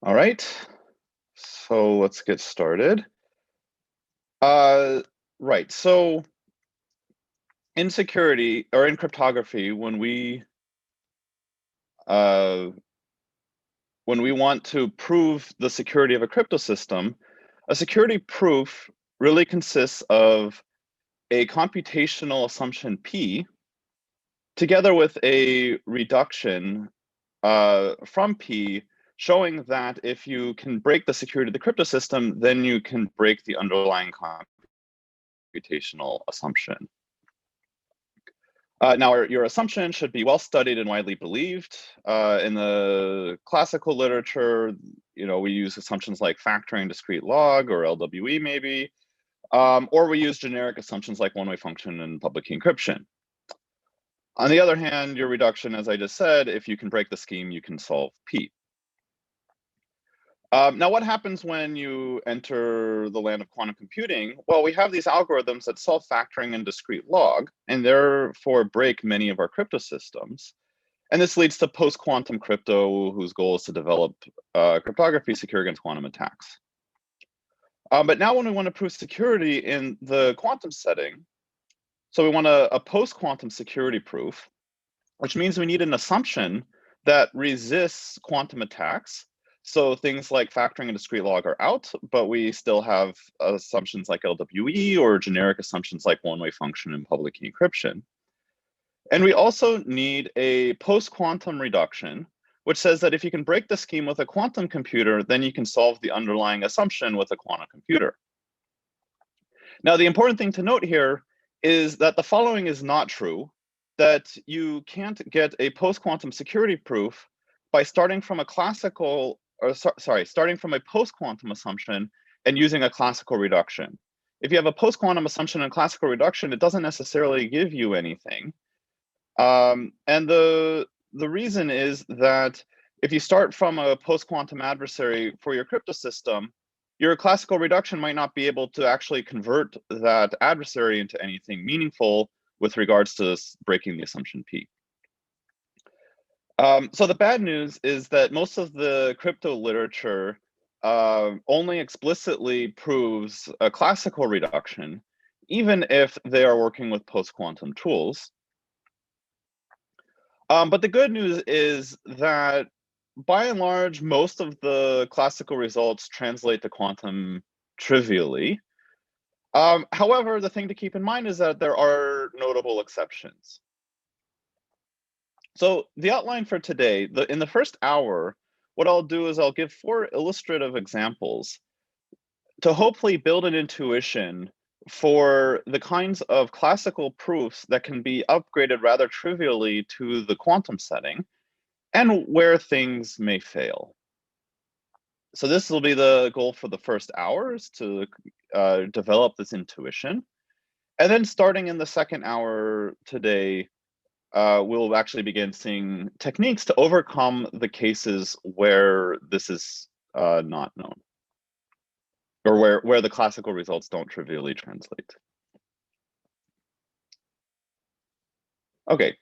All right, so let's get started. Right, so in security or in cryptography, uh, when we want to prove the security of a crypto system, a security proof really consists of a computational assumption P together with a reduction from P showing that if you can break the security of the crypto system, then you can break the underlying computational assumption. Now, your assumption should be well studied and widely believed. In the classical literature, we use assumptions like factoring discrete log or LWE maybe, or we use generic assumptions like one-way function and public key encryption. On the other hand, your reduction, as I just said, if you can break the scheme, you can solve P. Now, what happens when you enter the land of quantum computing? Well, we have these algorithms that solve factoring and discrete log, and therefore break many of our crypto systems. And this leads to post-quantum crypto, whose goal is to develop cryptography secure against quantum attacks. But now when we want to prove security in the quantum setting, so we want a post-quantum security proof, which means we need an assumption that resists quantum attacks. So things like factoring and discrete log are out, but we still have assumptions like LWE or generic assumptions like one-way function and public key encryption. And we also need a post-quantum reduction, which says that if you can break the scheme with a quantum computer, then you can solve the underlying assumption with a quantum computer. Now, the important thing to note here is that the following is not true, that you can't get a post-quantum security proof by starting from a starting from a post-quantum assumption and using a classical reduction. If you have a post-quantum assumption and classical reduction, it doesn't necessarily give you anything. And the reason is that if you start from a post-quantum adversary for your crypto system, your classical reduction might not be able to actually convert that adversary into anything meaningful with regards to breaking the assumption P. So the bad news is that most of the crypto literature only explicitly proves a classical reduction, even if they are working with post-quantum tools. But the good news is that by and large, most of the classical results translate to quantum trivially. However, the thing to keep in mind is that there are notable exceptions. So the outline for today, in the first hour, what I'll do is I'll give 4 illustrative examples to hopefully build an intuition for the kinds of classical proofs that can be upgraded rather trivially to the quantum setting and where things may fail. So this will be the goal for the first hours, to develop this intuition. And then starting in the second hour today, we'll actually begin seeing techniques to overcome the cases where this is not known, or where the classical results don't trivially translate. Okay,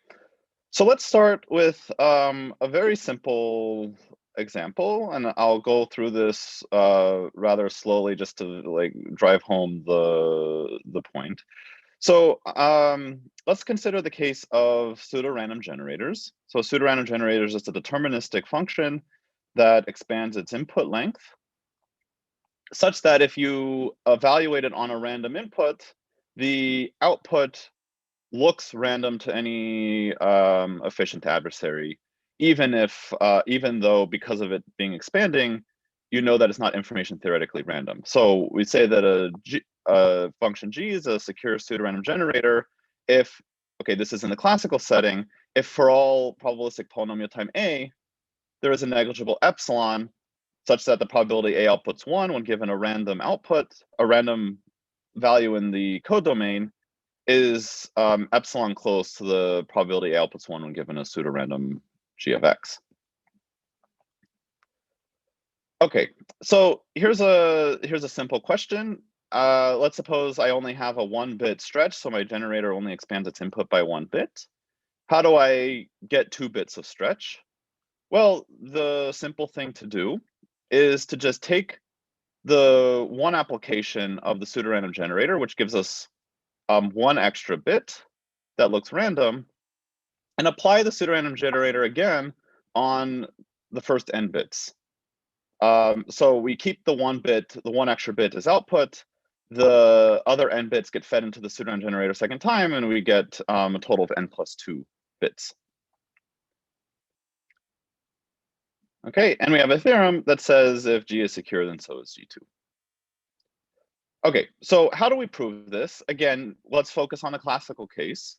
so let's start with a very simple example, and I'll go through this rather slowly just to drive home the point. So let's consider the case of pseudorandom generators. So pseudorandom generators is a deterministic function that expands its input length such that if you evaluate it on a random input, the output looks random to any efficient adversary, even though because of it being expanding, you know that it's not information theoretically random. So we say that a function G is a secure pseudorandom generator if, okay, this is in the classical setting, if for all probabilistic polynomial time A, there is a negligible epsilon such that the probability A outputs 1 when given a random output, a random value in the codomain is epsilon close to the probability A outputs 1 when given a pseudorandom G of X. Okay, so here's a simple question. Let's suppose I only have a 1-bit stretch, so my generator only expands its input by 1 bit. How do I get 2 bits of stretch? Well, the simple thing to do is to just take the one application of the pseudorandom generator, which gives us one extra bit that looks random, and apply the pseudorandom generator again on the first n bits. So we keep the one extra bit as output. The other n bits get fed into the pseudorandom generator second time, and we get a total of n plus 2 bits. Okay, and we have a theorem that says if G is secure, then so is G2. Okay, so how do we prove this? Again, let's focus on the classical case.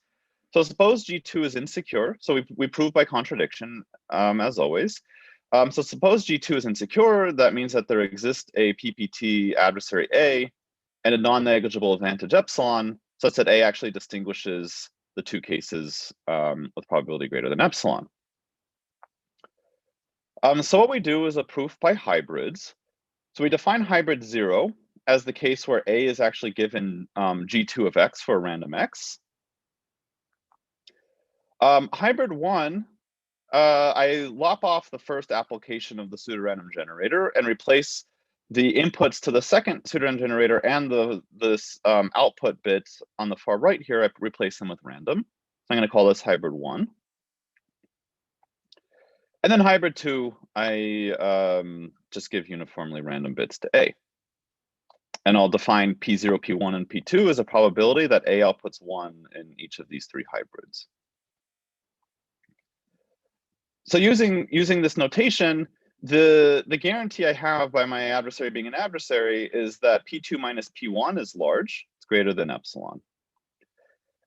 So suppose G2 is insecure. So we prove by contradiction, as always. So suppose G2 is insecure, that means that there exists a PPT adversary A and a non-negligible advantage epsilon, such that A actually distinguishes the two cases with probability greater than epsilon. So what we do is a proof by hybrids. So we define hybrid 0 as the case where A is actually given G2 of X for a random X. Hybrid 1, I lop off the first application of the pseudorandom generator and replace the inputs to the second pseudorandom generator and this output bit on the far right here, I replace them with random. So I'm going to call this hybrid 1. And then hybrid 2, I just give uniformly random bits to A. And I'll define P0, P1, and P2 as a probability that A outputs 1 in each of these three hybrids. So using this notation, the guarantee I have by my adversary being an adversary is that P2 minus P1 is large. It's greater than epsilon.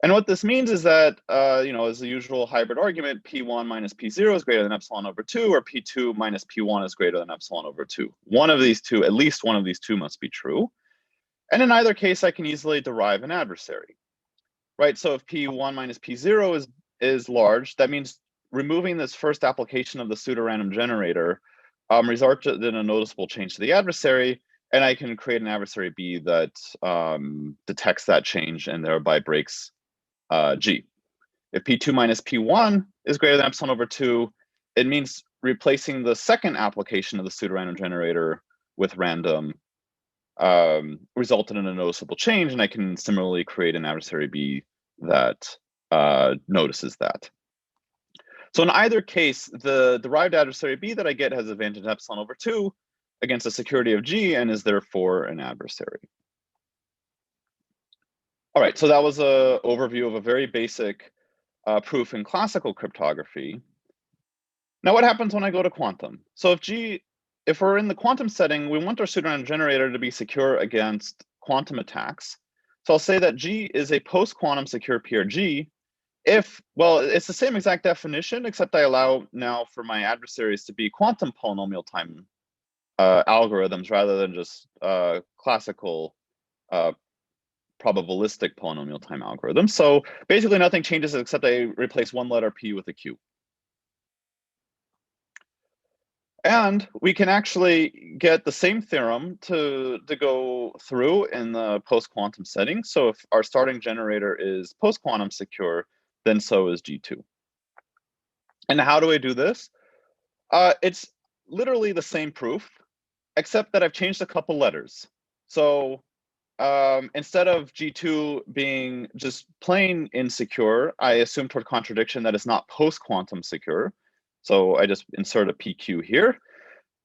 And what this means is that, as the usual hybrid argument, P1 minus P0 is greater than epsilon over 2, or P2 minus P1 is greater than epsilon over 2. One of these two, at least one of these two must be true. And in either case, I can easily derive an adversary, right? So if P1 minus P0 is large, that means removing this first application of the pseudorandom generator resulted in a noticeable change to the adversary, and I can create an adversary B that detects that change and thereby breaks G. If P2 minus P1 is greater than epsilon over 2, it means replacing the second application of the pseudorandom generator with random resulted in a noticeable change, and I can similarly create an adversary B that notices that. So in either case, the derived adversary B that I get has advantage epsilon over 2 against the security of G and is therefore an adversary. All right, so that was an overview of a very basic proof in classical cryptography. Now what happens when I go to quantum? So if we're in the quantum setting, we want our pseudorandom generator to be secure against quantum attacks. So I'll say that G is a post-quantum secure PRG it's the same exact definition, except I allow now for my adversaries to be quantum polynomial time algorithms rather than just classical probabilistic polynomial time algorithms. So basically nothing changes except I replace one letter P with a Q. And we can actually get the same theorem to go through in the post-quantum setting. So if our starting generator is post-quantum secure, then so is G2. And how do I do this? It's literally the same proof, except that I've changed a couple letters. So instead of G2 being just plain insecure, I assume toward contradiction that it's not post-quantum secure. So I just insert a PQ here.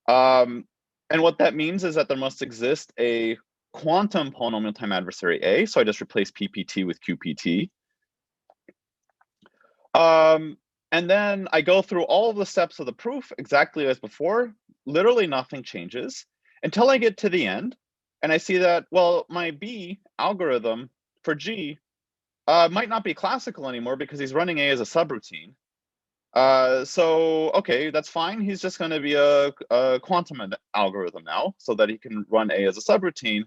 And what that means is that there must exist a quantum polynomial time adversary A. So I just replace PPT with QPT. And then I go through all of the steps of the proof exactly as before. Literally nothing changes until I get to the end. And I see that, well, my B algorithm for G might not be classical anymore because he's running A as a subroutine. So, okay, that's fine. He's just going to be a quantum algorithm now so that he can run A as a subroutine.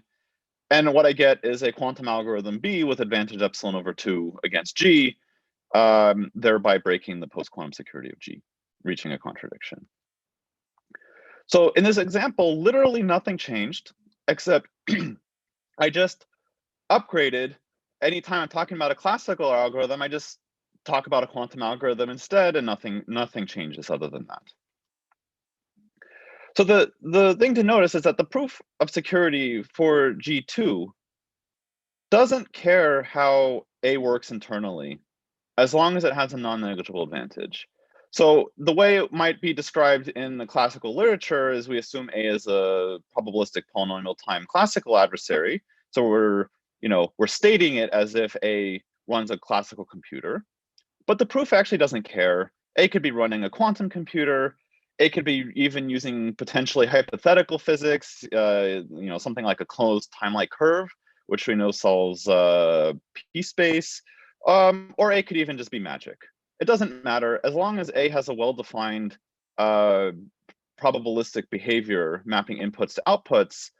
And what I get is a quantum algorithm B with advantage epsilon over 2 against G, thereby breaking the post-quantum security of G, reaching a contradiction. So in this example, literally nothing changed, except I just upgraded. Anytime I'm talking about a classical algorithm, I just talk about a quantum algorithm instead, and nothing changes other than that. So the thing to notice is that the proof of security for G2 doesn't care how A works internally, as long as it has a non-negligible advantage. So the way it might be described in the classical literature is we assume A is a probabilistic polynomial time classical adversary. So we're stating it as if A runs a classical computer, but the proof actually doesn't care. A could be running a quantum computer. It could be even using potentially hypothetical physics, something like a closed time-like curve, which we know solves p-space, or A could even just be magic. It doesn't matter as long as A has a well-defined probabilistic behavior mapping inputs to outputs,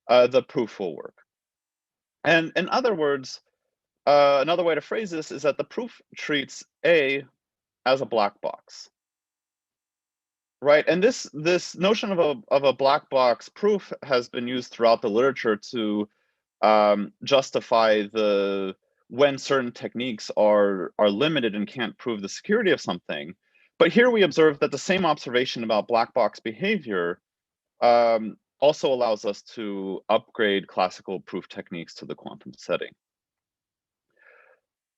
the proof will work. And in other words, another way to phrase this is that the proof treats A as a black box. Right, and this notion of a black box proof has been used throughout the literature to justify when certain techniques are limited and can't prove the security of something. But here we observe that the same observation about black box behavior also allows us to upgrade classical proof techniques to the quantum setting.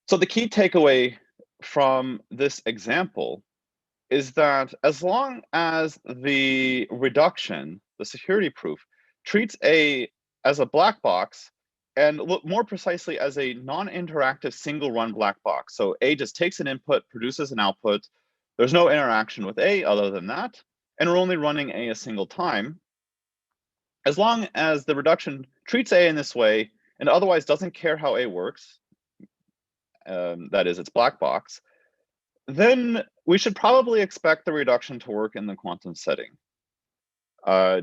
So the key takeaway from this example is that as long as the reduction, the security proof, treats A as a black box, and more precisely as a non-interactive single-run black box. So A just takes an input, produces an output. There's no interaction with A other than that, and we're only running A a single time. As long as the reduction treats A in this way and otherwise doesn't care how A works, that is, it's black box, then we should probably expect the reduction to work in the quantum setting.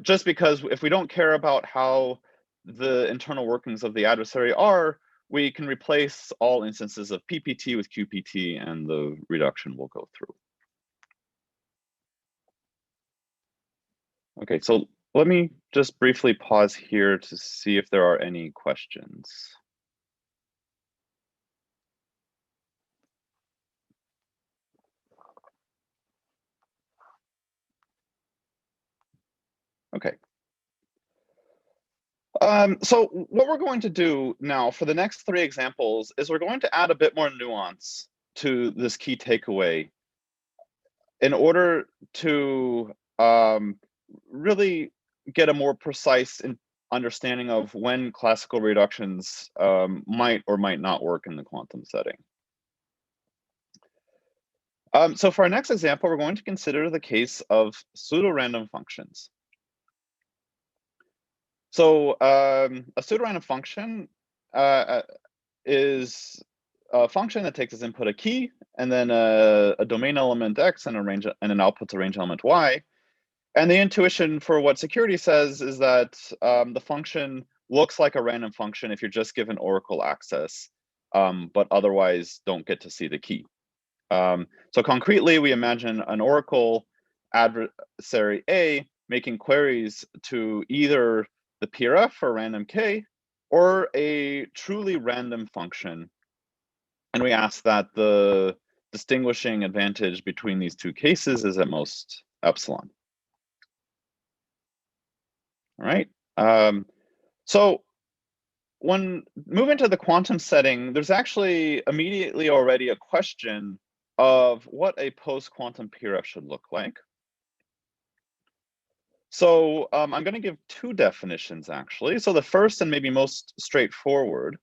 Just because if we don't care about how the internal workings of the adversary are, we can replace all instances of PPT with QPT and the reduction will go through. Okay, so let me just briefly pause here to see if there are any questions. Okay. So what we're going to do now for the next 3 examples is we're going to add a bit more nuance to this key takeaway in order to really get a more precise understanding of when classical reductions might or might not work in the quantum setting. So for our next example, we're going to consider the case of pseudo-random functions. So a pseudorandom function is a function that takes as input a key and then a domain element x and an output to range element y. And the intuition for what security says is that the function looks like a random function if you're just given oracle access, but otherwise don't get to see the key. So concretely, we imagine an oracle adversary A making queries to either the PRF for random k, or a truly random function. And we ask that the distinguishing advantage between these 2 cases is at most epsilon. All right. So when moving to the quantum setting, there's actually immediately already a question of what a post-quantum PRF should look like. So I'm going to give 2 definitions, actually. So the first and maybe most straightforward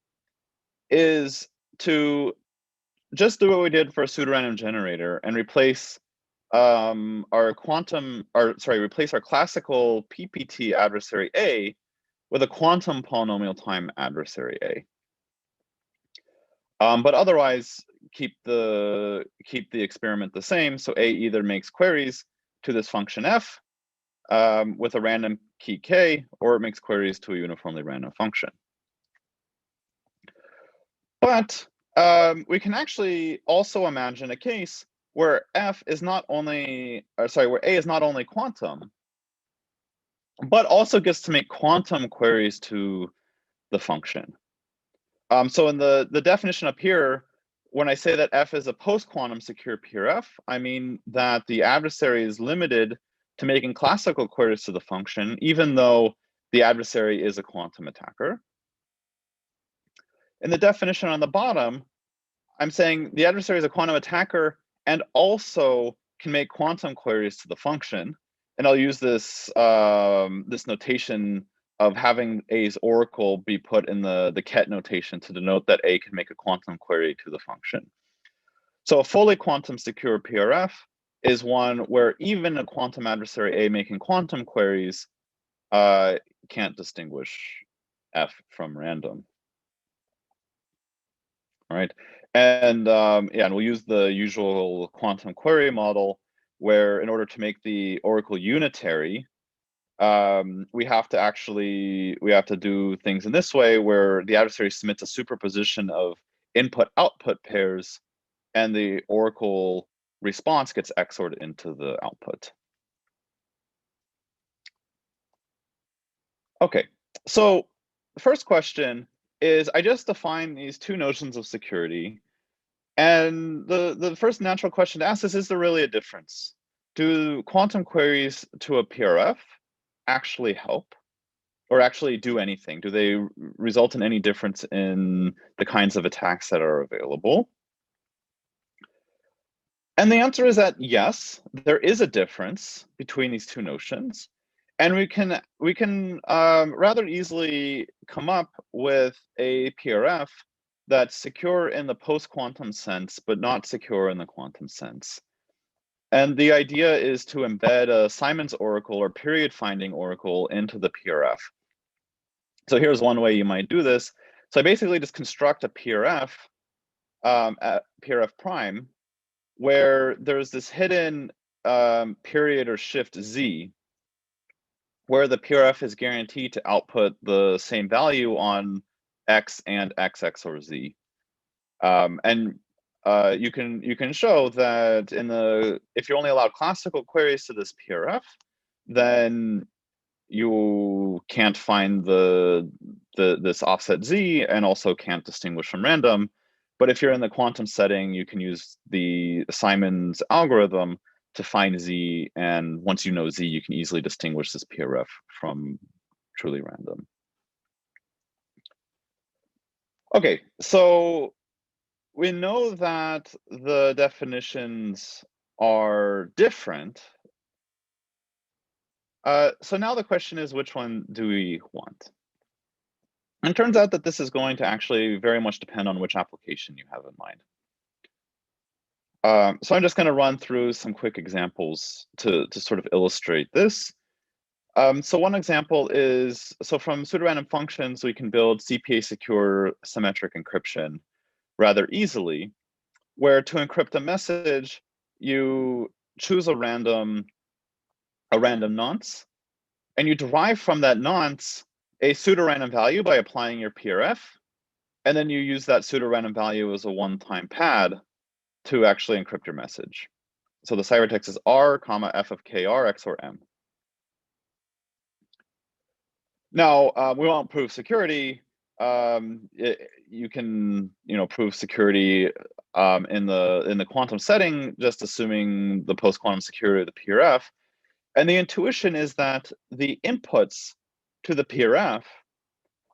is to just do what we did for a pseudorandom generator and replace replace our classical PPT adversary A with a quantum polynomial time adversary A. But otherwise, keep the experiment the same. So A either makes queries to this function f with a random key k, or it makes queries to a uniformly random function. But we can actually also imagine a case where where A is not only quantum, but also gets to make quantum queries to the function. So in the definition up here, when I say that f is a post-quantum secure PRF, I mean that the adversary is limited to making classical queries to the function, even though the adversary is a quantum attacker. In the definition on the bottom, I'm saying the adversary is a quantum attacker and also can make quantum queries to the function. And I'll use this, this notation of having A's oracle be put in the ket notation to denote that A can make a quantum query to the function. So a fully quantum secure PRF is one where even a quantum adversary A making quantum queries can't distinguish F from random. All right, and yeah, and we'll use the usual quantum query model where in order to make the oracle unitary, we have to do things in this way where the adversary submits a superposition of input-output pairs and the oracle response gets XORed into the output. Okay, so the first question is, I just defined these two notions of security, and the first natural question to ask is there really a difference? Do quantum queries to a PRF actually help or actually do anything? Do they result in any difference in the kinds of attacks that are available? And the answer is that yes, there is a difference between these two notions. And we can rather easily come up with a PRF that's secure in the post-quantum sense, but not secure in the quantum sense. And the idea is to embed a Simon's oracle or period finding oracle into the PRF. So here's one way you might do this. So I basically just construct a PRF at PRF prime where there's this hidden period or shift Z, where the PRF is guaranteed to output the same value on X and X XOR Z. And you can show that if you only allow classical queries to this PRF, then you can't find this offset Z and also can't distinguish from random. But if you're in the quantum setting, you can use the Simon's algorithm to find Z, and once you know Z, you can easily distinguish this PRF from truly random. Okay, so we know that the definitions are different. So now the question is, which one do we want? And it turns out that this is going to actually very much depend on which application you have in mind. So I'm just going to run through some quick examples to sort of illustrate this. So one example is, so from pseudorandom functions, we can build CPA-secure symmetric encryption rather easily, where to encrypt a message, you choose a random nonce, and you derive from that nonce a pseudorandom value by applying your PRF, and then you use that pseudorandom value as a one-time pad to actually encrypt your message. So the ciphertext is R, F of KR, XOR M. Now, we won't prove security. You can, prove security in the quantum setting, just assuming the post-quantum security of the PRF. And the intuition is that the inputs to the PRF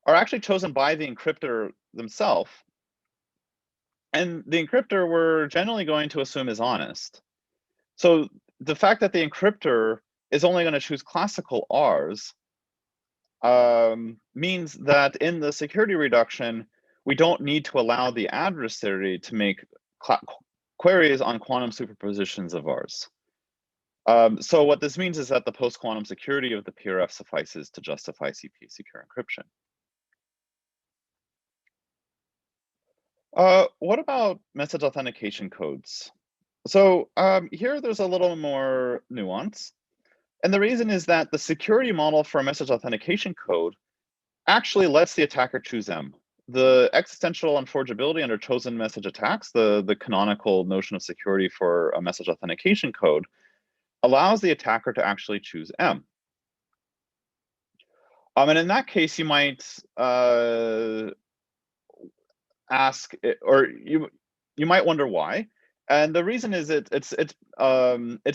are actually chosen by the encryptor themselves. And the encryptor we're generally going to assume is honest. So the fact that the encryptor is only going to choose classical Rs means that in the security reduction, we don't need to allow the adversary to make queries on quantum superpositions of Rs. So what this means is that the post-quantum security of the PRF suffices to justify CPA secure encryption. What about message authentication codes? So here there's a little more nuance. And the reason is that the security model for a message authentication code actually lets the attacker choose M. The existential unforgeability under chosen message attacks, the canonical notion of security for a message authentication code, allows the attacker to actually choose M. And in that case, you might ask, or you might wonder why. And the reason is it's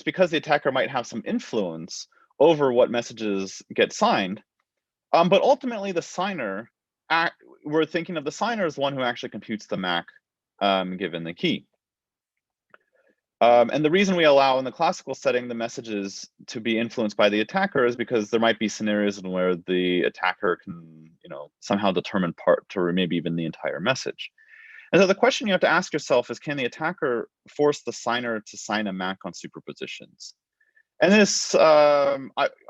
because the attacker might have some influence over what messages get signed. But ultimately, the signer, we're thinking of the signer as one who actually computes the MAC given the key. And the reason we allow in the classical setting the messages to be influenced by the attacker is because there might be scenarios in where the attacker can, somehow determine part or maybe even the entire message. And so the question you have to ask yourself is, can the attacker force the signer to sign a MAC on superpositions? And this, I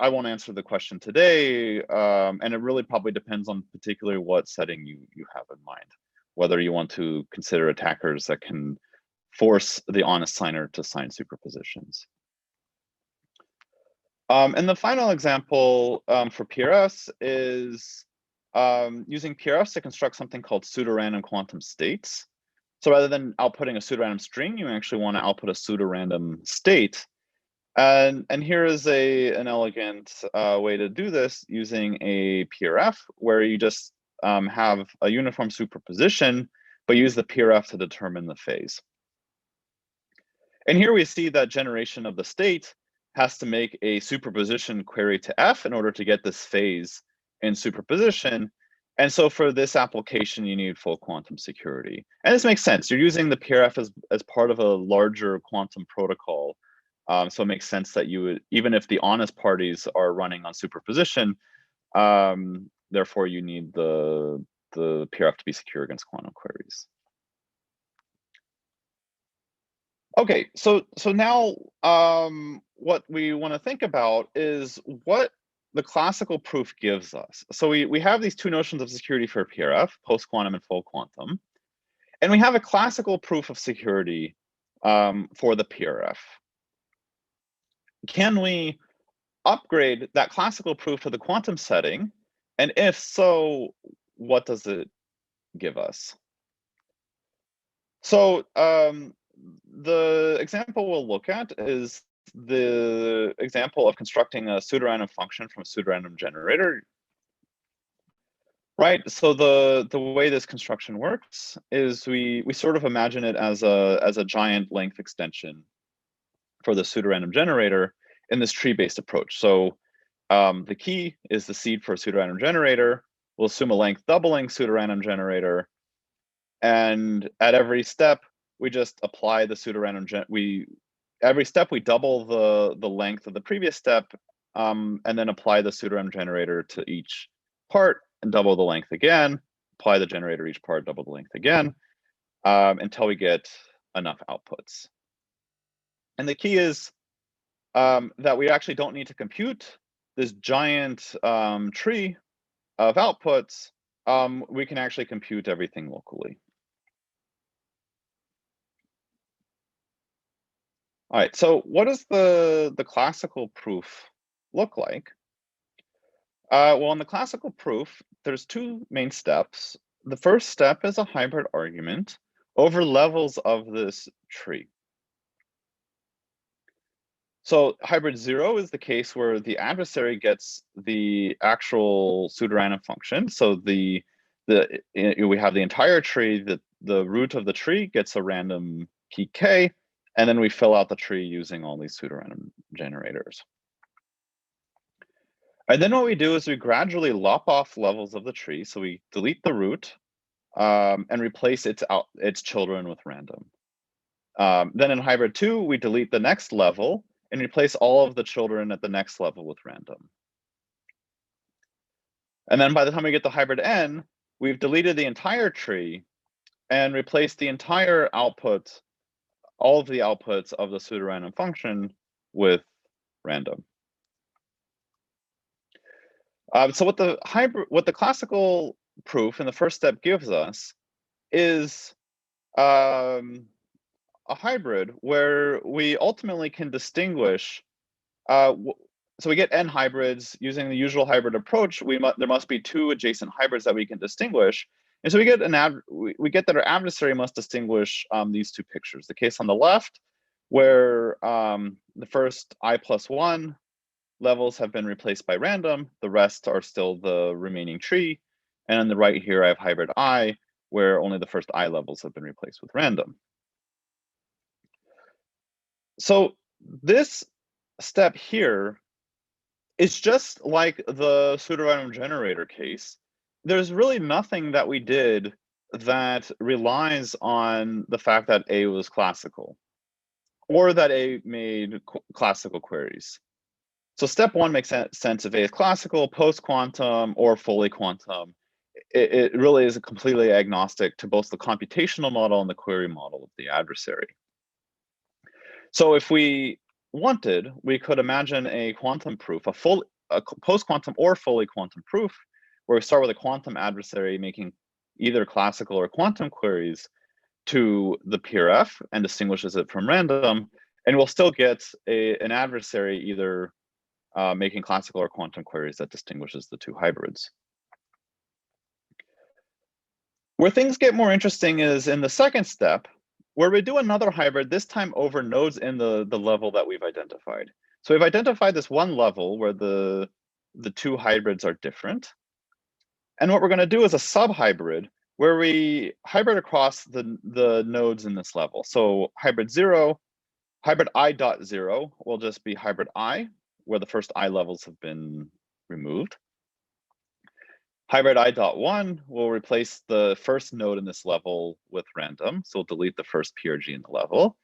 won't answer the question today, and it really probably depends on particularly what setting you have in mind, whether you want to consider attackers that can force the honest signer to sign superpositions. And the final example for PRS is using PRS to construct something called pseudorandom quantum states. So rather than outputting a pseudorandom string, you actually want to output a pseudorandom state. And here is an elegant way to do this using a PRF, where you just have a uniform superposition, but use the PRF to determine the phase. And here we see that generation of the state has to make a superposition query to F in order to get this phase in superposition. And so for this application, you need full quantum security. And this makes sense. You're using the PRF as part of a larger quantum protocol. So it makes sense that you would, even if the honest parties are running on superposition, therefore you need the PRF to be secure against quantum queries. Okay, so now what we want to think about is what the classical proof gives us. So we have these two notions of security for PRF, post-quantum and full quantum. And we have a classical proof of security for the PRF. Can we upgrade that classical proof to the quantum setting? And if so, what does it give us? So the example we'll look at is the example of constructing a pseudorandom function from a pseudorandom generator. Right, so the way this construction works is we sort of imagine it as a giant length extension for the pseudorandom generator in this tree-based approach. So the key is the seed for a pseudorandom generator. We'll assume a length doubling pseudorandom generator, and at every step we just apply the pseudorandom every step we double the length of the previous step, and then apply the pseudorandom generator to each part and double the length again, apply the generator each part, double the length again, until we get enough outputs. And the key is that we actually don't need to compute this giant tree of outputs. We can actually compute everything locally. All right, so what does the classical proof look like? Well, in the classical proof, there's two main steps. The first step is a hybrid argument over levels of this tree. So hybrid 0 is the case where the adversary gets the actual pseudorandom function. So we have the entire tree, the root of the tree gets a random key k, and then we fill out the tree using all these pseudorandom generators. And then what we do is we gradually lop off levels of the tree. So we delete the root and replace its children with random. Then in hybrid 2, we delete the next level and replace all of the children at the next level with random. And then by the time we get to hybrid n, we've deleted the entire tree and replaced the entire output, all of the outputs of the pseudorandom function with random. So what the classical proof in the first step gives us is a hybrid where we ultimately can distinguish. So we get n hybrids using the usual hybrid approach. There must be two adjacent hybrids that we can distinguish, and so we get that our adversary must distinguish these two pictures. The case on the left, where the first I+1 levels have been replaced by random, the rest are still the remaining tree, and on the right here I have hybrid I, where only the first I levels have been replaced with random. So this step here is just like the pseudorandom generator case. There's really nothing that we did that relies on the fact that A was classical, or that A made classical queries. So step one makes sense if A is classical, post-quantum, or fully quantum. It really is completely agnostic to both the computational model and the query model of the adversary. So if we wanted, we could imagine a quantum proof, a post-quantum or fully quantum proof, where we start with a quantum adversary making either classical or quantum queries to the PRF and distinguishes it from random, and we'll still get an adversary either making classical or quantum queries that distinguishes the two hybrids. Where things get more interesting is in the second step, where we do another hybrid, this time over nodes in the level that we've identified. So we've identified this one level where the two hybrids are different. And what we're going to do is a sub-hybrid where we hybrid across the nodes in this level. So hybrid 0, hybrid I.0 will just be hybrid I, where the first I levels have been removed. Hybrid I.1 will replace the first node in this level with random, so we'll delete the first PRG in the level.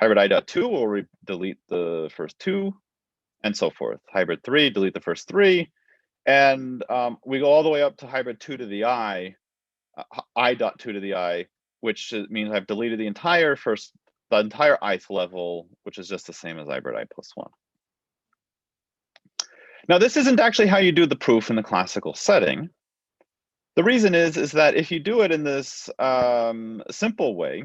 Hybrid I.2 will delete the first 2, and so forth. Hybrid 3, delete the first 3, and we go all the way up to hybrid 2 to the I, I.2 to the I, which means I've deleted the entire ith level, which is just the same as hybrid I+1. Now, this isn't actually how you do the proof in the classical setting. The reason is that if you do it in this simple way,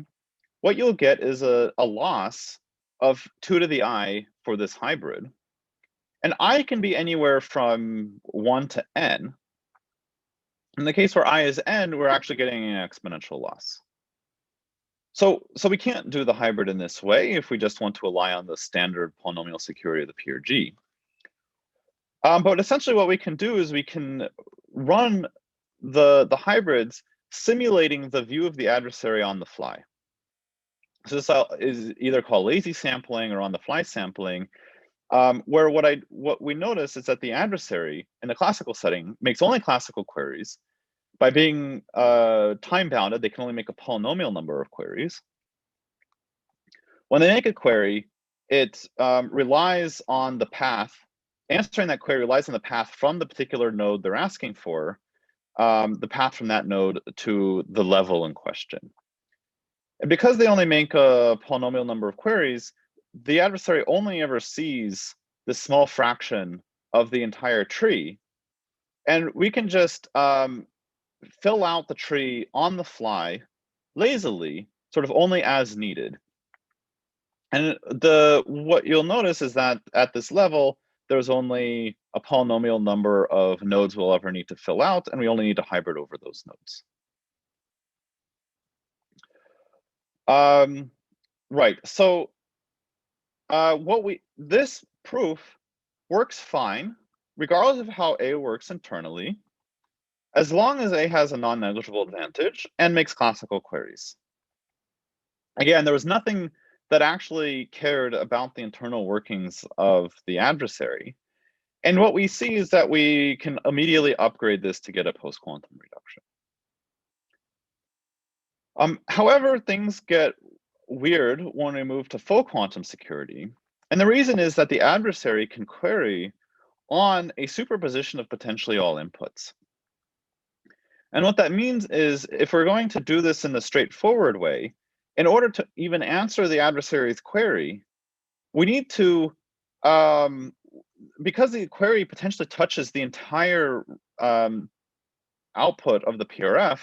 what you'll get is a loss of 2 to the I for this hybrid. And I can be anywhere from 1 to n. In the case where I is n, we're actually getting an exponential loss. So we can't do the hybrid in this way if we just want to rely on the standard polynomial security of the PRG. But essentially what we can do is we can run the hybrids simulating the view of the adversary on the fly. So this is either called lazy sampling or on the fly sampling, where what we notice is that the adversary in the classical setting makes only classical queries. By being time bounded, they can only make a polynomial number of queries. When they make a query, it relies on the path. Answering that query relies on the path from the particular node they're asking for, the path from that node to the level in question. And because they only make a polynomial number of queries, the adversary only ever sees this small fraction of the entire tree. And we can just fill out the tree on the fly, lazily, sort of only as needed. And what you'll notice is that at this level, there's only a polynomial number of nodes we'll ever need to fill out, and we only need to hybrid over those nodes. Right, so this proof works fine, regardless of how A works internally, as long as A has a non-negligible advantage and makes classical queries. Again, there was nothing that actually cared about the internal workings of the adversary. And what we see is that we can immediately upgrade this to get a post-quantum reduction. However, things get weird when we move to full quantum security. And the reason is that the adversary can query on a superposition of potentially all inputs. And what that means is if we're going to do this in the straightforward way, in order to even answer the adversary's query, we need to, because the query potentially touches the entire output of the PRF,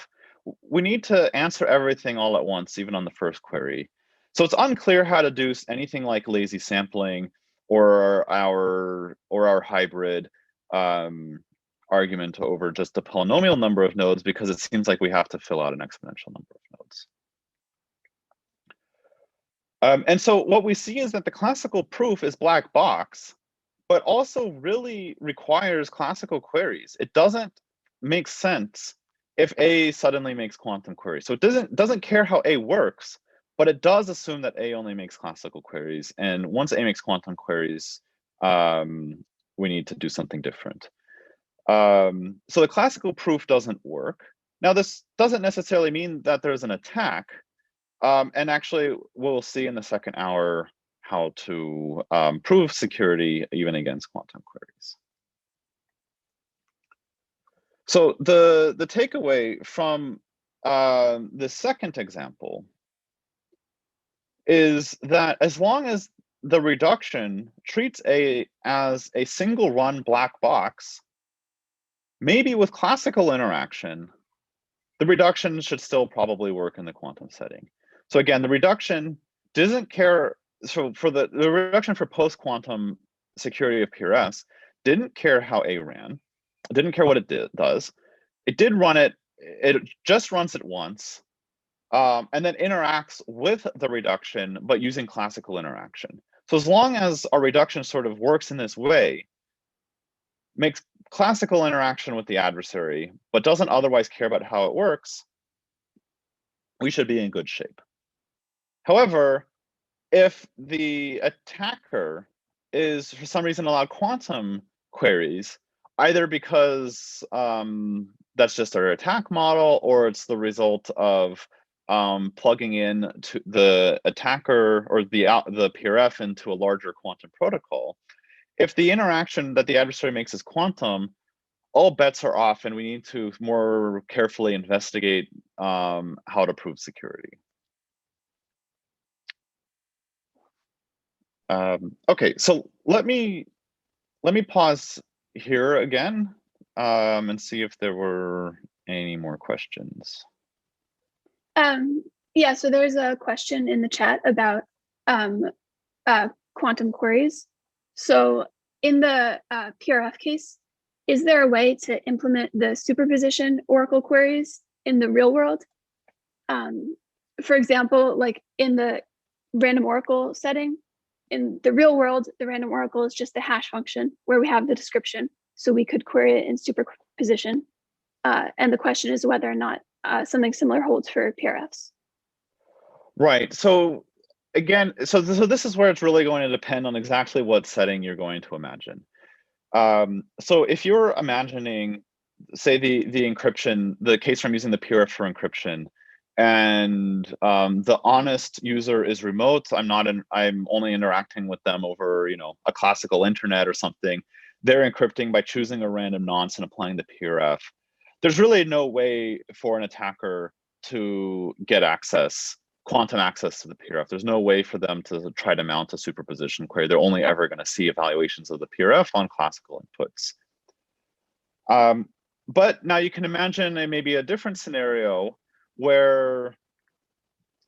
we need to answer everything all at once, even on the first query. So it's unclear how to do anything like lazy sampling or our hybrid argument over just a polynomial number of nodes, because it seems like we have to fill out an exponential number of nodes. And so what we see is that the classical proof is black box, but also really requires classical queries. It doesn't make sense if A suddenly makes quantum queries. So it doesn't care how A works, but it does assume that A only makes classical queries. And once A makes quantum queries, we need to do something different. So the classical proof doesn't work. Now, this doesn't necessarily mean that there's an attack. And actually, we'll see in the second hour how to prove security even against quantum queries. So the takeaway from the second example is that as long as the reduction treats A as a single run black box, maybe with classical interaction, the reduction should still probably work in the quantum setting. So again, the reduction doesn't care. So for the reduction for post-quantum security of PRS didn't care how A ran, didn't care what it does. It did run it, it just runs it once, and then interacts with the reduction, but using classical interaction. So as long as our reduction sort of works in this way, makes classical interaction with the adversary, but doesn't otherwise care about how it works, we should be in good shape. However, if the attacker is for some reason allowed quantum queries, either because that's just their attack model, or it's the result of plugging in to the attacker or the PRF into a larger quantum protocol, if the interaction that the adversary makes is quantum, all bets are off, and we need to more carefully investigate how to prove security. Okay, so let me pause here again and see if there were any more questions. Yeah, so there's a question in the chat about quantum queries. So in the PRF case, is there a way to implement the superposition oracle queries in the real world? For example, like in the random oracle setting, in the real world, the random oracle is just a hash function where we have the description. So we could query it in superposition. And the question is whether or not something similar holds for PRFs. Right. So again, so this is where it's really going to depend on exactly what setting you're going to imagine. So if you're imagining, say, the encryption, the case where I'm using the PRF for encryption, and the honest user is remote, I'm only interacting with them over, a classical internet or something. They're encrypting by choosing a random nonce and applying the PRF. There's really no way for an attacker to get quantum access to the PRF. There's no way for them to try to mount a superposition query. They're only ever going to see evaluations of the PRF on classical inputs. But now you can imagine maybe a different scenario where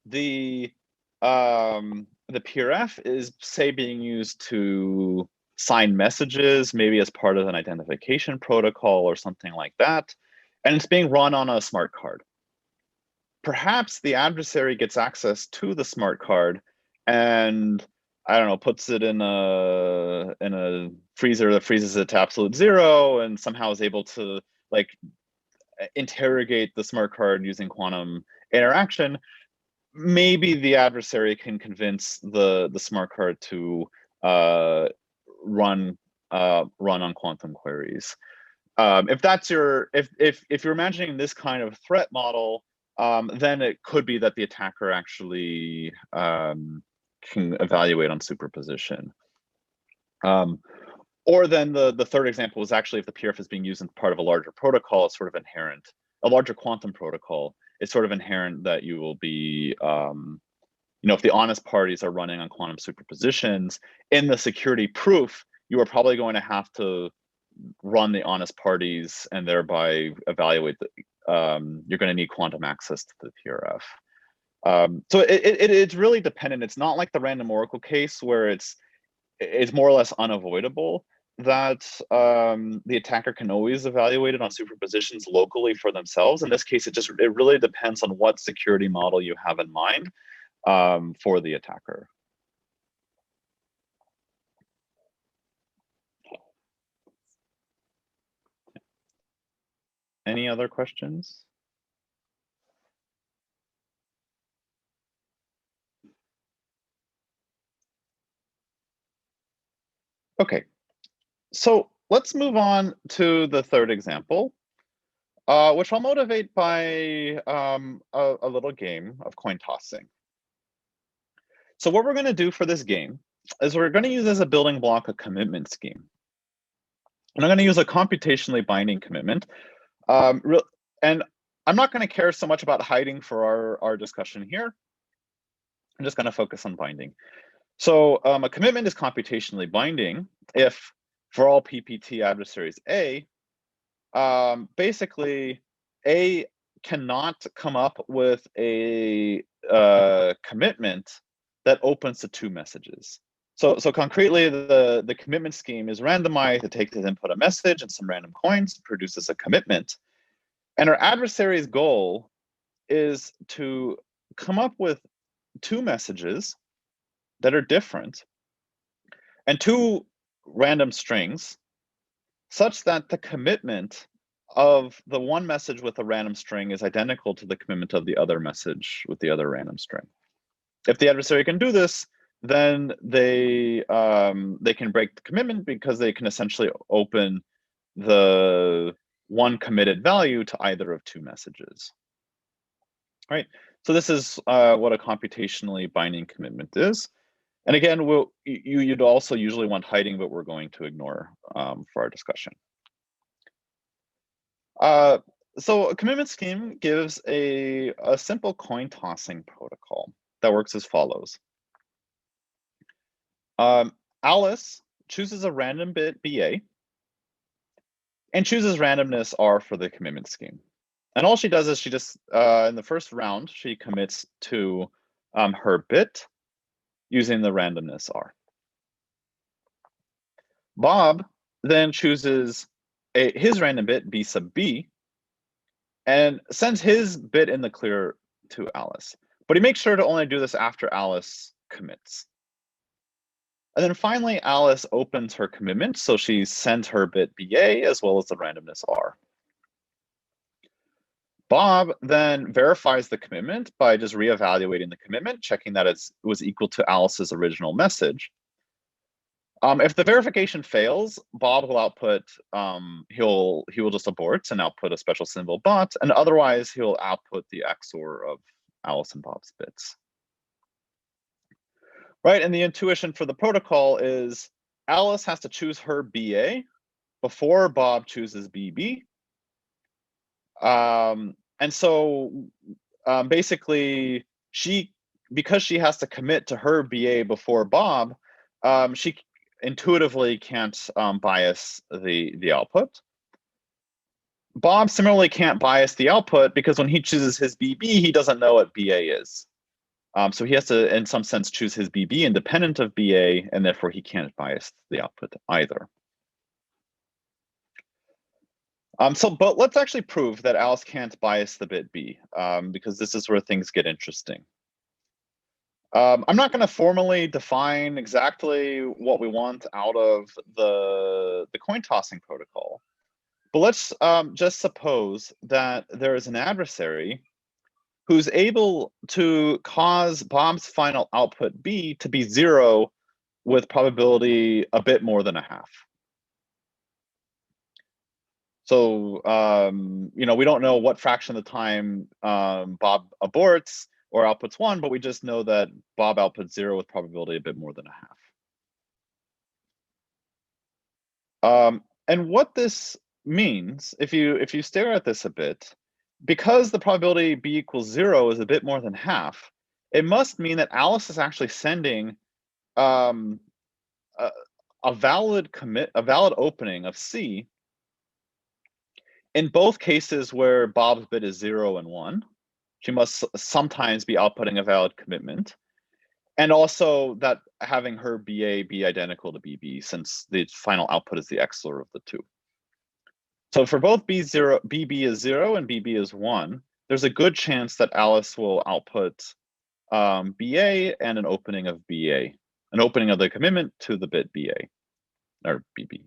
the PRF is, say, being used to sign messages, maybe as part of an identification protocol or something like that, and it's being run on a smart card. Perhaps the adversary gets access to the smart card and, I don't know, puts it in a freezer that freezes it to absolute zero, and somehow is able to interrogate the smart card using quantum interaction. Maybe the adversary can convince the smart card to run on quantum queries. If you're imagining this kind of threat model, then it could be that the attacker actually can evaluate on superposition. Or then the third example is actually if the PRF is being used in part of a larger protocol, it's sort of inherent, a larger quantum protocol, it's sort of inherent that you will be, if the honest parties are running on quantum superpositions, in the security proof, you are probably going to have to run the honest parties and thereby evaluate you're going to need quantum access to the PRF. So it's really dependent. It's not like the random oracle case where it's more or less unavoidable that the attacker can always evaluate it on superpositions locally for themselves. In this case, it really depends on what security model you have in mind for the attacker. Any other questions? Okay, so let's move on to the third example, which I'll motivate by a little game of coin tossing. So what we're going to do for this game is we're going to use as a building block a commitment scheme. And I'm going to use a computationally binding commitment. And I'm not going to care so much about hiding for our discussion here. I'm just going to focus on binding. So a commitment is computationally binding if for all PPT adversaries A, basically A cannot come up with a commitment that opens to two messages. So concretely, the commitment scheme is randomized. It takes as input a message and some random coins, produces a commitment. And our adversary's goal is to come up with two messages that are different and two random strings such that the commitment of the one message with a random string is identical to the commitment of the other message with the other random string. If the adversary can do this, then they can break the commitment because they can essentially open the one committed value to either of two messages. Right. So this is what a computationally binding commitment is. And again, you'd also usually want hiding, but we're going to ignore for our discussion. So a commitment scheme gives a simple coin tossing protocol that works as follows. Alice chooses a random bit BA and chooses randomness R for the commitment scheme. And all she does is she just, in the first round, she commits to her bit using the randomness R. Bob then chooses his random bit B sub B and sends his bit in the clear to Alice. But he makes sure to only do this after Alice commits. And then finally, Alice opens her commitment, so she sends her bit BA as well as the randomness R. Bob then verifies the commitment by just reevaluating the commitment, checking that it was equal to Alice's original message. If the verification fails, Bob will output, he will just abort and output a special symbol bot, and otherwise he'll output the XOR of Alice and Bob's bits. Right, and the intuition for the protocol is Alice has to choose her BA before Bob chooses BB. And so basically, because she has to commit to her BA before Bob, she intuitively can't bias the output. Bob similarly can't bias the output because when he chooses his BB, he doesn't know what BA is. So he has to, in some sense, choose his BB independent of BA, and therefore he can't bias the output either. But let's actually prove that Alice can't bias the bit B, because this is where things get interesting. I'm not going to formally define exactly what we want out of the coin tossing protocol, but let's just suppose that there is an adversary who's able to cause Bob's final output B to be 0 with probability a bit more than a half. So, we don't know what fraction of the time Bob aborts or outputs 1, but we just know that Bob outputs 0 with probability a bit more than a half. And what this means, if you stare at this a bit, because the probability B equals 0 is a bit more than half, it must mean that Alice is actually sending a valid opening of C in both cases where Bob's bit is 0 and 1. She must sometimes be outputting a valid commitment. And also that having her BA be identical to BB, since the final output is the XOR of the two. So for both BB is 0 and BB is 1, there's a good chance that Alice will output BA and an opening of BA, an opening of the commitment to the bit BA, or BB.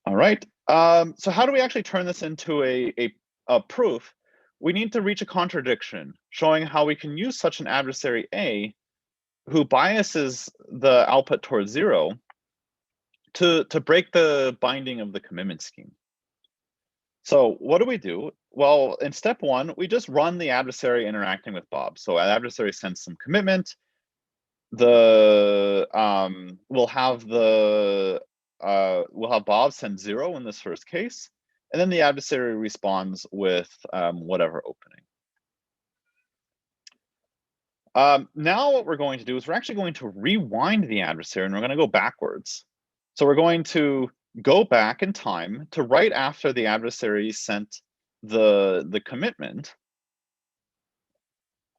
All right, so how do we actually turn this into a proof? We need to reach a contradiction, showing how we can use such an adversary A who biases the output towards 0 to break the binding of the commitment scheme. So what do? Well, in step one, we just run the adversary interacting with Bob. So an adversary sends some commitment. We'll have Bob send 0 in this first case, and then the adversary responds with whatever opening. Now what we're going to do is we're actually going to rewind the adversary, and we're going to go backwards. So we're going to go back in time to right after the adversary sent the commitment.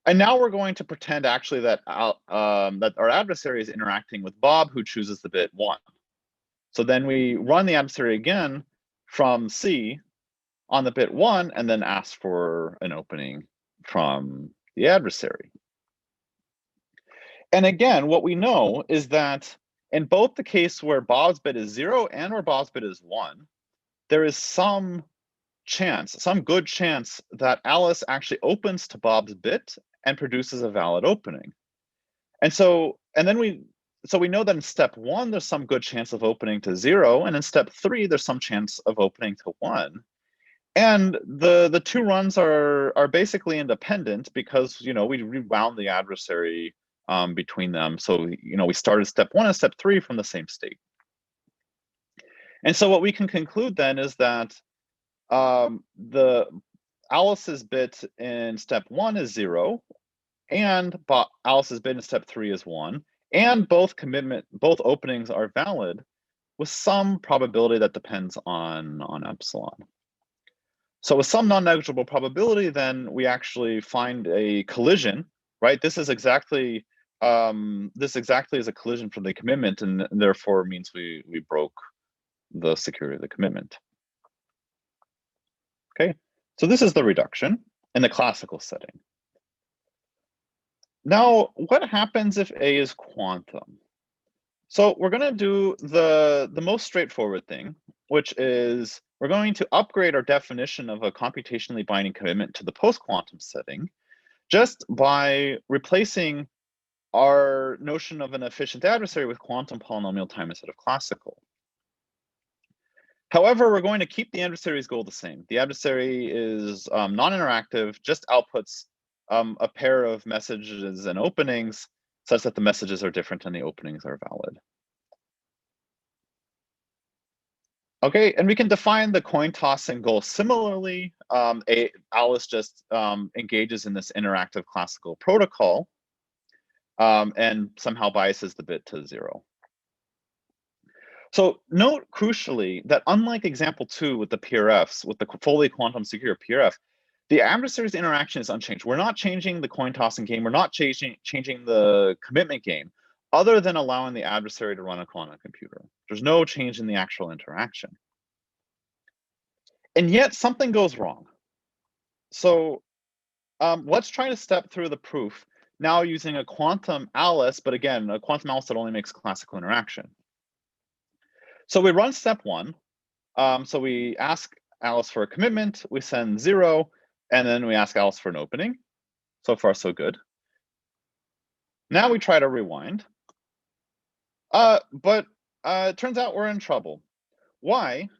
And now we're going to pretend actually that that our adversary is interacting with Bob, who chooses the bit 1. So then we run the adversary again from C on the bit 1, and then ask for an opening from the adversary. And again, what we know is that in both the case where Bob's bit is 0 and where Bob's bit is 1, there is some good chance that Alice actually opens to Bob's bit and produces a valid opening. And we know that in step 1, there's some good chance of opening to 0, and in step 3, there's some chance of opening to 1. And the two runs are basically independent because we rewound the adversary between them. So we started step 1 and step 3 from the same state. And so what we can conclude then is that the Alice's bit in step 1 is 0, and Alice's bit in step 3 is 1, and both openings are valid with some probability that depends on epsilon. So with some non-negligible probability, then we actually find a collision, right? This exactly is a collision from the commitment, and therefore means we broke the security of the commitment. Okay, so this is the reduction in the classical setting. Now, what happens if A is quantum? So we're going to do the most straightforward thing, which is we're going to upgrade our definition of a computationally binding commitment to the post-quantum setting just by replacing our notion of an efficient adversary with quantum polynomial time instead of classical. However, we're going to keep the adversary's goal the same. The adversary is non-interactive, just outputs a pair of messages and openings such that the messages are different and the openings are valid. Okay, and we can define the coin tossing goal similarly. Alice just engages in this interactive classical protocol and somehow biases the bit to 0. So note crucially that unlike example 2 with the PRFs, with the fully quantum secure PRF, the adversary's interaction is unchanged. We're not changing the coin tossing game. We're not changing the commitment game, other than allowing the adversary to run a quantum computer. There's no change in the actual interaction. And yet something goes wrong. So let's try to step through the proof now using a quantum Alice, but again, a quantum Alice that only makes classical interaction. So we run step 1. So we ask Alice for a commitment, we send 0, and then we ask Alice for an opening. So far, so good. Now we try to rewind. But it turns out we're in trouble. Why?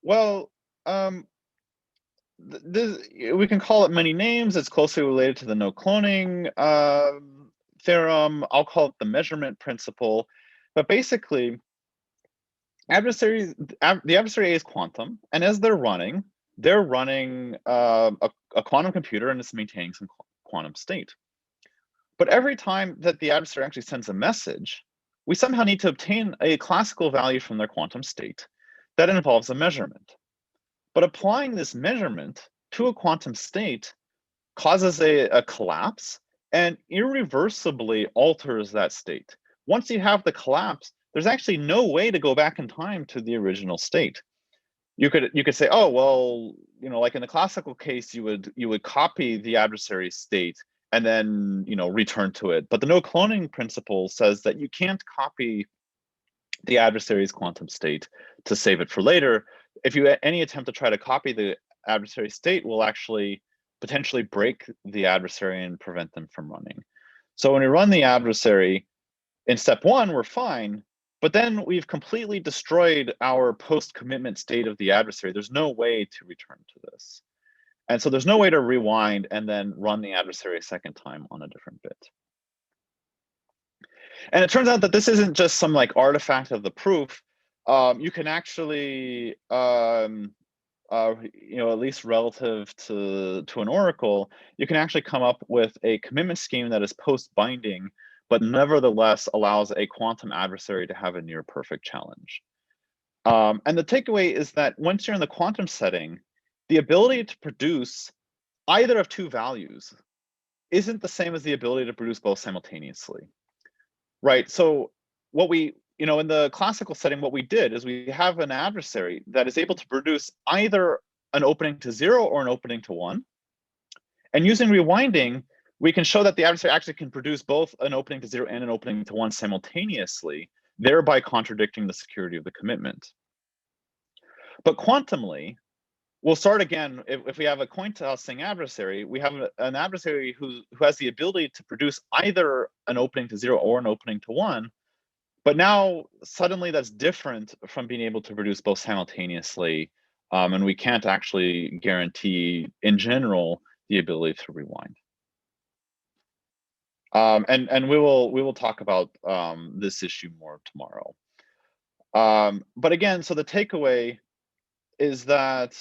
Well, we can call it many names. It's closely related to the no cloning theorem. I'll call it the measurement principle. But basically, the adversary A is quantum, and as they're running a quantum computer, and it's maintaining some quantum state. But every time that the adversary actually sends a message, we somehow need to obtain a classical value from their quantum state that involves a measurement. But applying this measurement to a quantum state causes a collapse and irreversibly alters that state. Once you have the collapse, there's actually no way to go back in time to the original state. You could say, oh, well, like in the classical case, you would copy the adversary's state and then return to it. But the no cloning principle says that you can't copy the adversary's quantum state to save it for later. If any attempt to try to copy the adversary state will actually potentially break the adversary and prevent them from running. So when we run the adversary in step 1, we're fine. But then we've completely destroyed our post-commitment state of the adversary. There's no way to return to this. And so there's no way to rewind and then run the adversary a second time on a different bit. And it turns out that this isn't just some like artifact of the proof. You can actually, at least relative to an oracle, you can actually come up with a commitment scheme that is post-binding, but nevertheless allows a quantum adversary to have a near perfect challenge. And the takeaway is that once you're in the quantum setting, the ability to produce either of two values isn't the same as the ability to produce both simultaneously, right? So what we, in the classical setting, what we did is we have an adversary that is able to produce either an opening to 0 or an opening to 1. And using rewinding, we can show that the adversary actually can produce both an opening to 0 and an opening to 1 simultaneously, thereby contradicting the security of the commitment. But quantumly, we'll start again, if we have a coin tossing adversary, we have an adversary who has the ability to produce either an opening to 0 or an opening to 1. But now suddenly that's different from being able to produce both simultaneously. And we can't actually guarantee in general the ability to rewind. And we will talk about this issue more tomorrow. But again, so the takeaway is that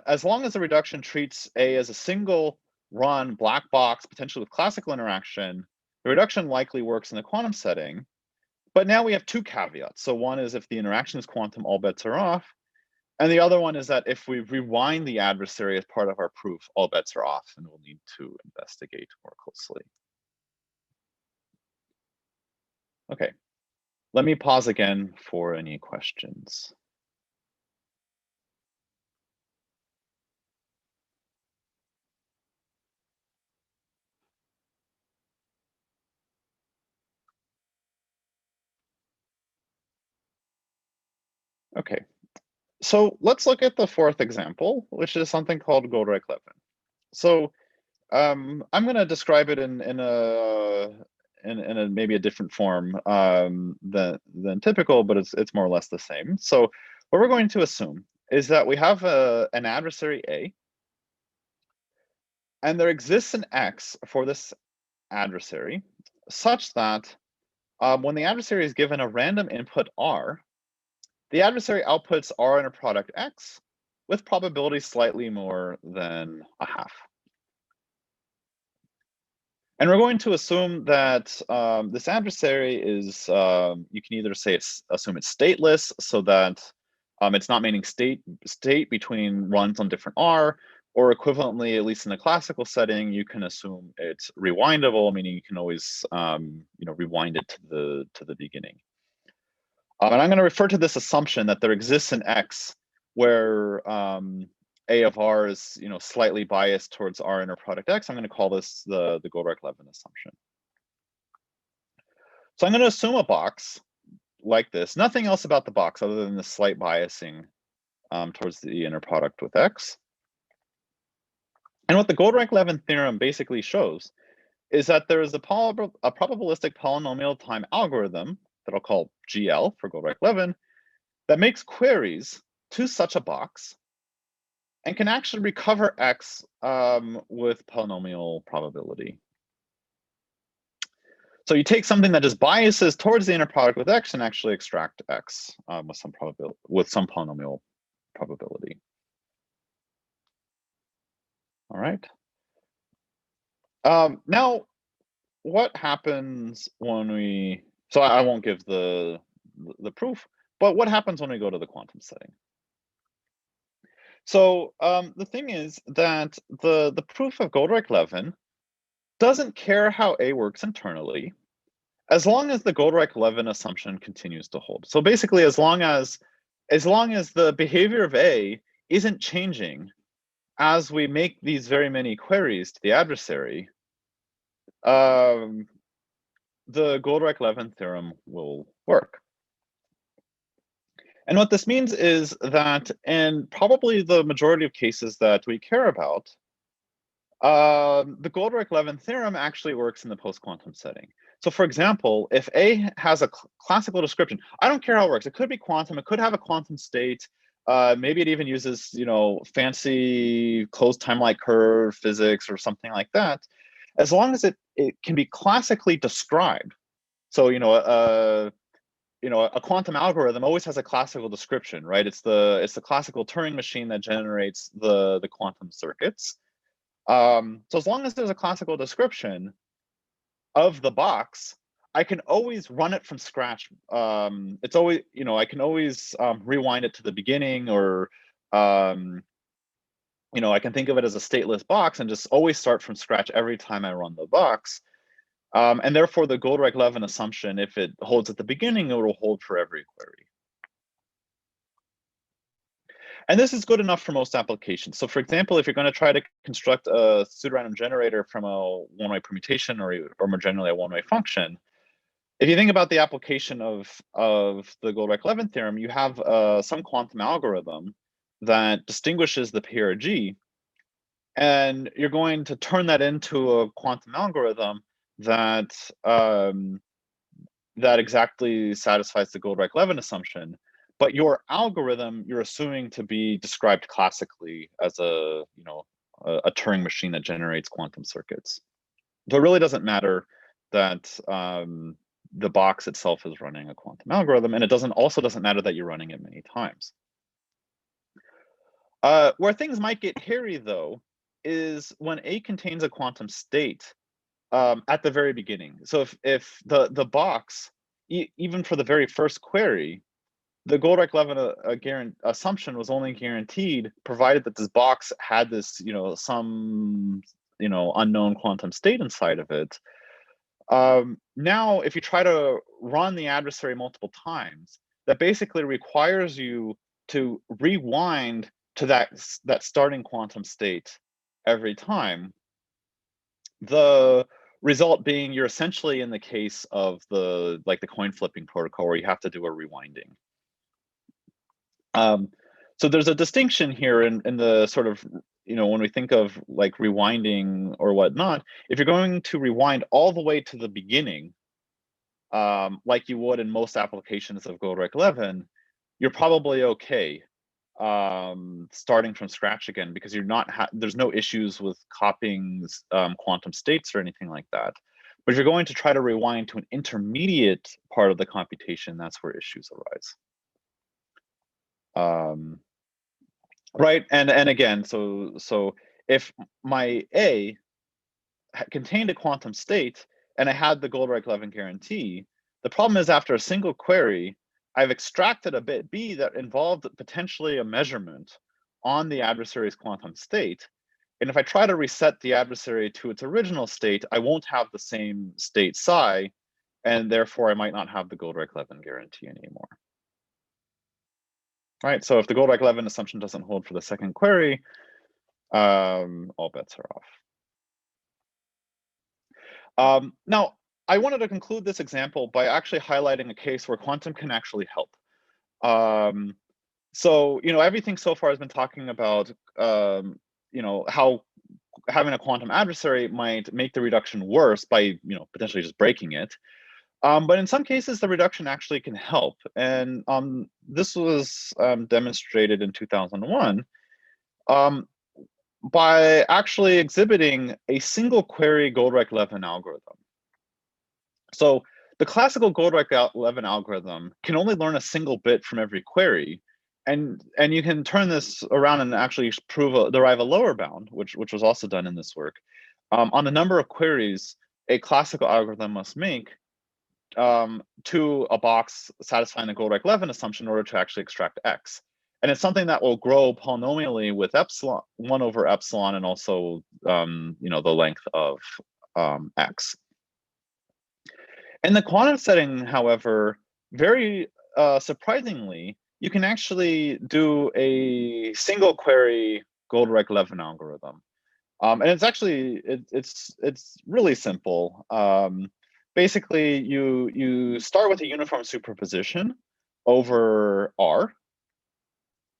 as long as the reduction treats A as a single run black box, potentially with classical interaction, the reduction likely works in the quantum setting. But now we have two caveats. So one is if the interaction is quantum, all bets are off. And the other one is that if we rewind the adversary as part of our proof, all bets are off, and we'll need to investigate more closely. Okay, let me pause again for any questions. Okay, so let's look at the fourth example, which is something called Goldreich-Levin. So I'm going to describe it in a maybe a different form than typical, but it's more or less the same. So what we're going to assume is that we have an adversary A, and there exists an X for this adversary, such that when the adversary is given a random input R, the adversary outputs R inner product X with probability slightly more than a half. And we're going to assume that this adversary is, you can either assume it's stateless, so that it's not meaning state between runs on different R, or equivalently, at least in the classical setting, you can assume it's rewindable, meaning you can always rewind it to the beginning. And I'm going to refer to this assumption that there exists an X where A of R is slightly biased towards R inner product X. I'm going to call this the Goldreich-Levin assumption. So I'm going to assume a box like this. Nothing else about the box other than the slight biasing towards the inner product with X. And what the Goldreich-Levin theorem basically shows is that there is a probabilistic polynomial time algorithm that I'll call GL for Goldreich-Levin that makes queries to such a box and can actually recover X with polynomial probability. So you take something that just biases towards the inner product with X and actually extract X with some polynomial probability. All right. Now, what happens when we? So I won't give the proof, but what happens when we go to the quantum setting? So the thing is that the proof of Goldreich-Levin doesn't care how A works internally, as long as the Goldreich-Levin assumption continues to hold. So basically, as long as the behavior of A isn't changing as we make these very many queries to the adversary, the Goldreich-Levin theorem will work. And what this means is that in probably the majority of cases that we care about, the Goldreich-Levin theorem actually works in the post-quantum setting. So for example, if A has a classical description, I don't care how it works. It could be quantum, it could have a quantum state. Maybe it even uses, fancy closed time-like curve physics or something like that. As long as it can be classically described. So, a quantum algorithm always has a classical description, right? It's the classical Turing machine that generates the quantum circuits. So as long as there's a classical description of the box, I can always run it from scratch. It's always, I can always rewind it to the beginning, or I can think of it as a stateless box and just always start from scratch every time I run the box. And therefore, the Goldreich-Levin assumption, if it holds at the beginning, it will hold for every query. And this is good enough for most applications. So for example, if you're going to try to construct a pseudorandom generator from a one-way permutation, or more generally a one-way function, if you think about the application of the Goldreich-Levin theorem, you have some quantum algorithm that distinguishes the PRG, and you're going to turn that into a quantum algorithm that that exactly satisfies the Goldreich-Levin assumption. But your algorithm, you're assuming to be described classically as a Turing machine that generates quantum circuits. So it really doesn't matter that the box itself is running a quantum algorithm, and it also doesn't matter that you're running it many times. Where things might get hairy, though, is when A contains a quantum state at the very beginning. So if the box, even for the very first query, the Goldreich-Levin assumption was only guaranteed provided that this box had this, some, unknown quantum state inside of it. Now, if you try to run the adversary multiple times, that basically requires you to rewind to that starting quantum state every time. The result being you're essentially in the case of the coin flipping protocol, where you have to do a rewinding. So there's a distinction here in the sort of, when we think of like rewinding or whatnot, if you're going to rewind all the way to the beginning, like you would in most applications of Goldreich-Levin, you're probably okay starting from scratch again, because there's no issues with copying quantum states or anything like that. But if you're going to try to rewind to an intermediate part of the computation, that's where issues arise. Right, and again, so if my A contained a quantum state and I had the Goldreich-Levin guarantee, the problem is after a single query, I've extracted a bit B that involved potentially a measurement on the adversary's quantum state. And if I try to reset the adversary to its original state, I won't have the same state psi, and therefore I might not have the Goldreich-Levin guarantee anymore. Right, so if the Goldreich-Levin assumption doesn't hold for the second query, all bets are off. Now, I wanted to conclude this example by actually highlighting a case where quantum can actually help. So, everything so far has been talking about, how having a quantum adversary might make the reduction worse by, potentially just breaking it. But in some cases, the reduction actually can help. And this was demonstrated in 2001 by actually exhibiting a single query Goldreich-Levin algorithm. So the classical Goldreich-Levin algorithm can only learn a single bit from every query. And you can turn this around and actually derive a lower bound, which was also done in this work, on the number of queries a classical algorithm must make to a box satisfying the Goldreich-Levin assumption in order to actually extract X. And it's something that will grow polynomially with epsilon, 1 over epsilon, and also, the length of X. In the quantum setting, however, very surprisingly, you can actually do a single query Goldreich-Levin algorithm. And it's actually, it's really simple. Basically, you start with a uniform superposition over R,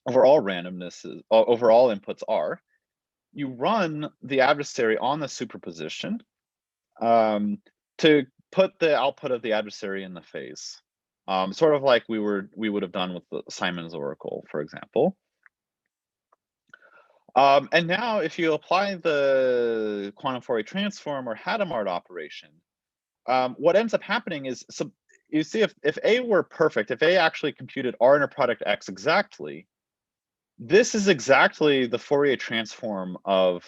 over all randomnesses, over all inputs R. You run the adversary on the superposition to put the output of the adversary in the phase, sort of like we would have done with the Simon's oracle, for example. And now if you apply the quantum Fourier transform or Hadamard operation, what ends up happening is, so you see, if A were perfect, if A actually computed R inner product X exactly, this is exactly the Fourier transform of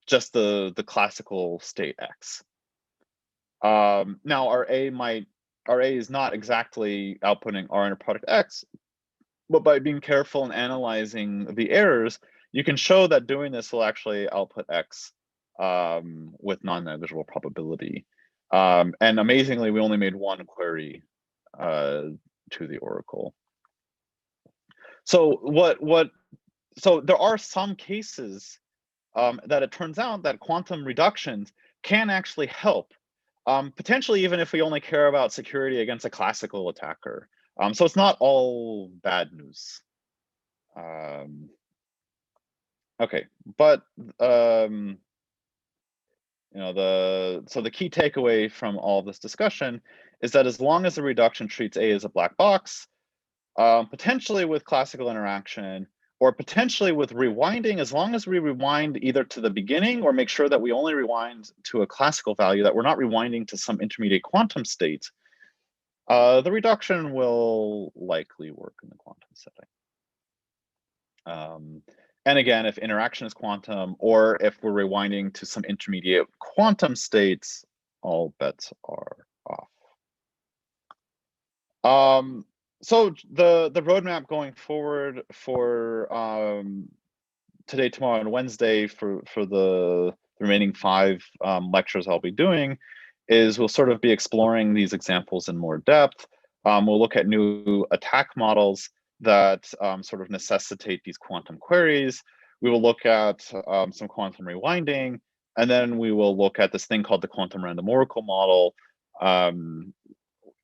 just the classical state X. Now our A is not exactly outputting R inner product X, but by being careful and analyzing the errors, you can show that doing this will actually output X with non-negligible probability. And amazingly, we only made one query to the oracle. So so there are some cases that it turns out that quantum reductions can actually help, potentially even if we only care about security against a classical attacker. So it's not all bad news. Okay, but so the key takeaway from all this discussion is that as long as the reduction treats A as a black box, potentially with classical interaction, or potentially with rewinding, as long as we rewind either to the beginning or make sure that we only rewind to a classical value, that we're not rewinding to some intermediate quantum state, the reduction will likely work in the quantum setting. And again, if interaction is quantum, or if we're rewinding to some intermediate quantum states, all bets are off. So the roadmap going forward for today, tomorrow, and Wednesday for the remaining 5 lectures I'll be doing is we'll sort of be exploring these examples in more depth. We'll look at new attack models that sort of necessitate these quantum queries. We will look at some quantum rewinding, and then we will look at this thing called the quantum random oracle model,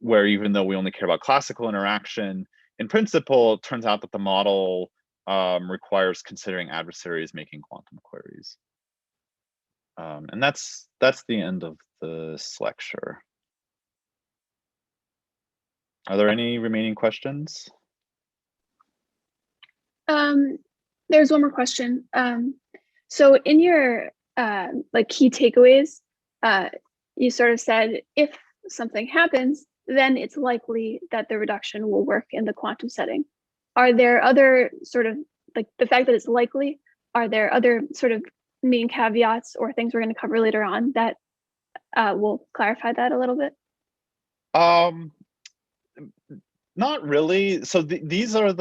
where even though we only care about classical interaction, in principle, it turns out that the model requires considering adversaries making quantum queries. And that's the end of this lecture. Are there any remaining questions? There's one more question. So in your like key takeaways, you sort of said if something happens, then it's likely that the reduction will work in the quantum setting. Are there other sort of, like the fact that it's likely, are there other sort of main caveats or things we're going to cover later on that will clarify that a little bit? Not really. So these are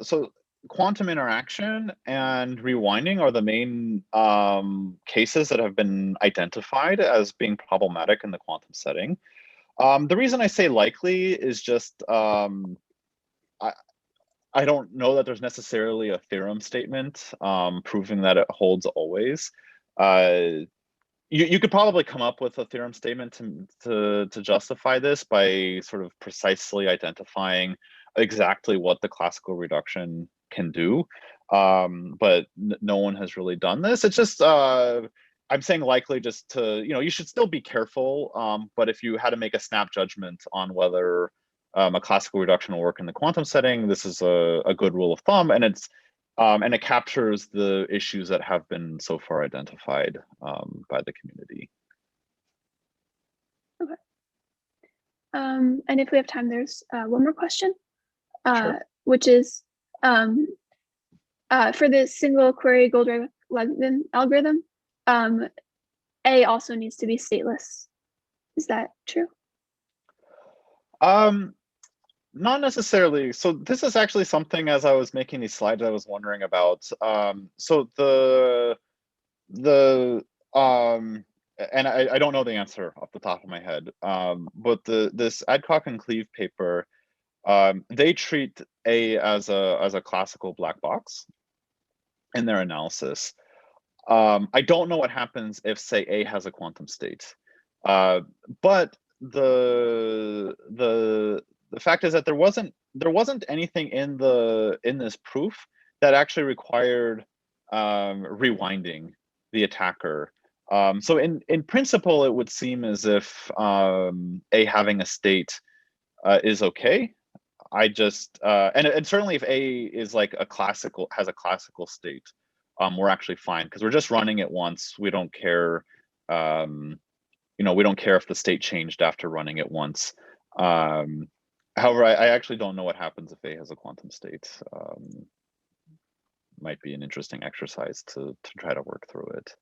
so quantum interaction and rewinding are the main cases that have been identified as being problematic in the quantum setting. The reason I say likely is just I don't know that there's necessarily a theorem statement proving that it holds always. You could probably come up with a theorem statement to justify this by sort of precisely identifying exactly what the classical reduction can do, but no one has really done this. It's just I'm saying likely just to, you should still be careful, but if you had to make a snap judgment on whether a classical reduction will work in the quantum setting, this is a good rule of thumb, and and it captures the issues that have been so far identified by the community. Okay. And if we have time, there's one more question, Sure. which is for the single query Goldrake-Leibniz algorithm, A also needs to be stateless. Is that true? Not necessarily. So this is actually something, as I was making these slides, I was wondering about. So and I don't know the answer off the top of my head, but this Adcock and Cleve paper, they treat A as a classical black box in their analysis. I don't know what happens if, say, A has a quantum state, but the fact is that there wasn't anything in this proof that actually required rewinding the attacker So in principle, it would seem as if A having a state is okay. I just and certainly if A is like has a classical state, we're actually fine because we're just running it once. We don't care, we don't care if the state changed after running it once. However, I actually don't know what happens if A has a quantum state. Might be an interesting exercise to try to work through it.